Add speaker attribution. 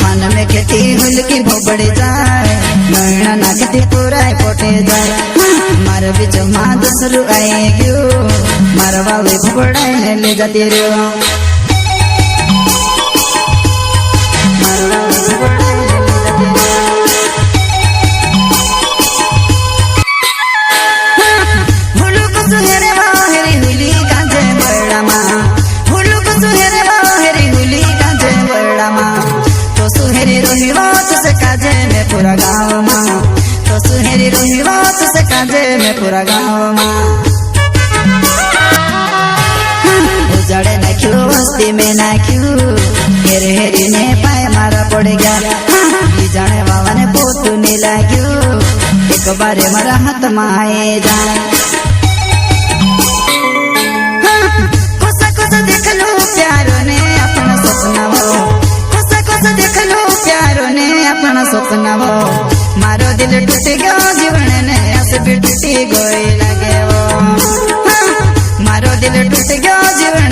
Speaker 1: मन में खेती हुलकी भोबड़ जाए नैना नाकती पूरा पोटे जाए मार बीच माँ दूसरू आई गयो मार बाबू भोबड़ाई ले जाती रो पूरा गाँव माँ तो सुहेरी रोही बात से काजे में पूरा गाँव माँ उजड़े न क्यों बस्ती में न क्यों हेरे हेरी ने पाए मारा पड़ गया जाने बाबा ने पोतू नहीं लाग्यो एक बारे मारा हाथ माए जाए कोसा कोसा देख लो प्यारो ने अपना सपना वो कोसा कोसा देख लो प्यारो ने अपना सपना वो मारो दिल टूट गयो जीवन ने ऐसे भी टूटी गई लगे वो मारो दिल टूट गयो जीवन